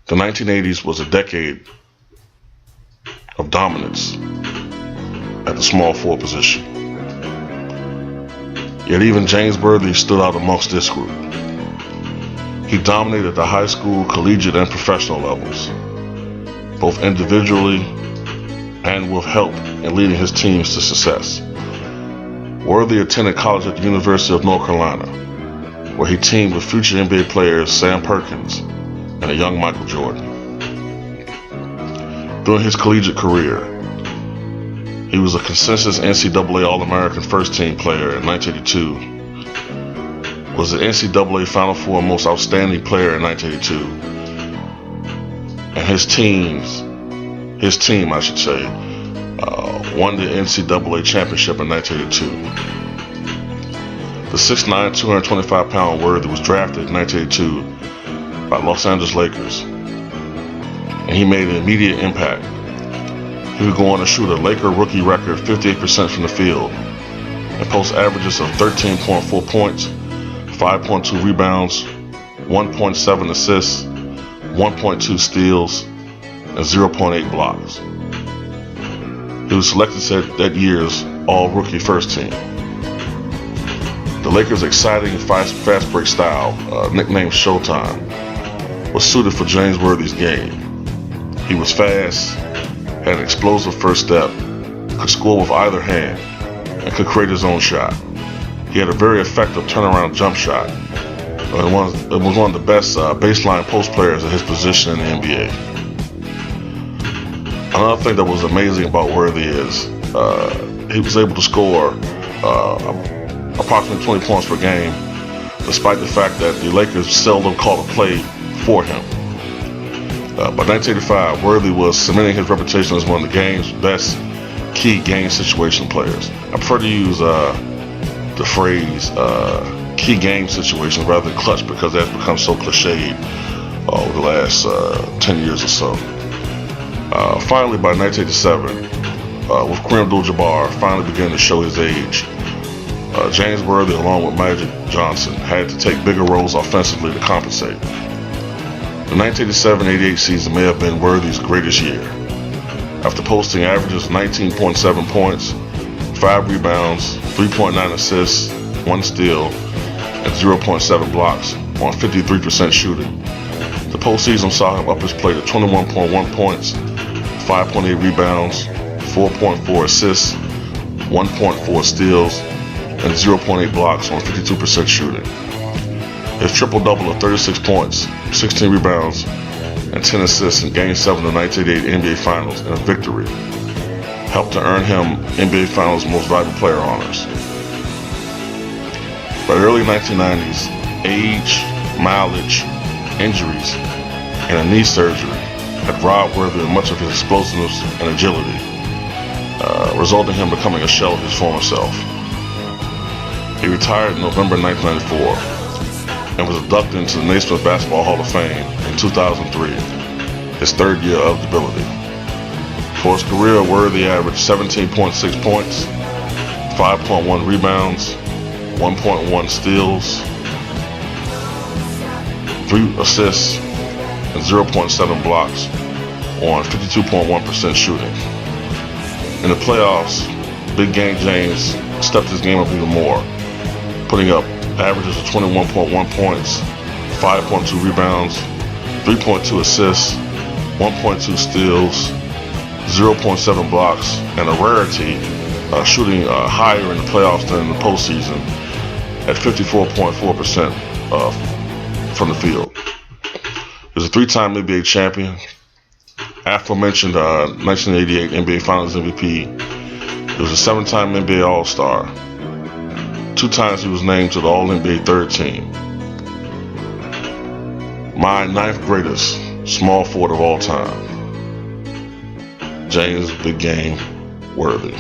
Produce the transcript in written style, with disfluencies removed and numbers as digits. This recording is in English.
The 1980s was a decade of dominance at the small forward position. Yet even James Worthy stood out amongst this group. He dominated the high school, collegiate, and professional levels, both individually and with help in leading his teams to success. Worthy attended college at the University of North Carolina, where he teamed with future NBA players Sam Perkins and a young Michael Jordan. During his collegiate career, he was a consensus NCAA All-American first-team player in 1982, was the NCAA Final Four most outstanding player in 1982, and his team, won the NCAA championship in 1982. The 6'9", 225-pound Worthy was drafted in 1982 by Los Angeles Lakers, and he made an immediate impact. He would go on to shoot a Laker rookie record 58% from the field and post averages of 13.4 points, 5.2 rebounds, 1.7 assists, 1.2 steals, and 0.8 blocks. He was selected that year's all-rookie first team. The Lakers' exciting fast break style, nicknamed Showtime, was suited for James Worthy's game. He was fast, had an explosive first step, could score with either hand, and could create his own shot. He had a very effective turnaround jump shot. It was one of the best baseline post players at his position in the NBA. Another thing that was amazing about Worthy is he was able to score approximately 20 points per game, despite the fact that the Lakers seldom called a play for him. By 1985, Worthy was cementing his reputation as one of the game's best key game situation players. I prefer to use the phrase key game situations rather than clutch, because that's become so cliched over the last 10 years or so. Finally, by 1987, with Kareem Abdul-Jabbar finally beginning to show his age, James Worthy, along with Magic Johnson, had to take bigger roles offensively to compensate. The 1987-88 season may have been Worthy's greatest year. After posting averages of 19.7 points, 5 rebounds, 3.9 assists, 1 steal, and 0.7 blocks on 53% shooting, the postseason saw him up his play to 21.1 points, 5.8 rebounds, 4.4 assists, 1.4 steals, and 0.8 blocks on 52% shooting. His triple-double of 36 points, 16 rebounds, and 10 assists in Game 7 of the 1988 NBA Finals in a victory helped to earn him NBA Finals Most Valuable Player honors. By the early 1990s, age, mileage, injuries, and a knee surgery had robbed Worthy of much of his explosiveness and agility, resulting in him becoming a shell of his former self. He retired in November 1994 and was inducted into the Naismith Basketball Hall of Fame in 2003, his third year of eligibility. For his career, Worthy averaged 17.6 points, 5.1 rebounds, 1.1 steals, 3 assists, and 0.7 blocks on 52.1% shooting. In the playoffs, Big Game James stepped his game up even more, putting up averages of 21.1 points, 5.2 rebounds, 3.2 assists, 1.2 steals, 0.7 blocks, and a rarity, shooting higher in the playoffs than in the postseason at 54.4% from the field. He was a 3-time NBA champion, aforementioned 1988 NBA Finals MVP. He was a 7-time NBA All-Star. 2 times he was named to the All-NBA third team. My 9th greatest small forward of all time, James Big Game Worthy.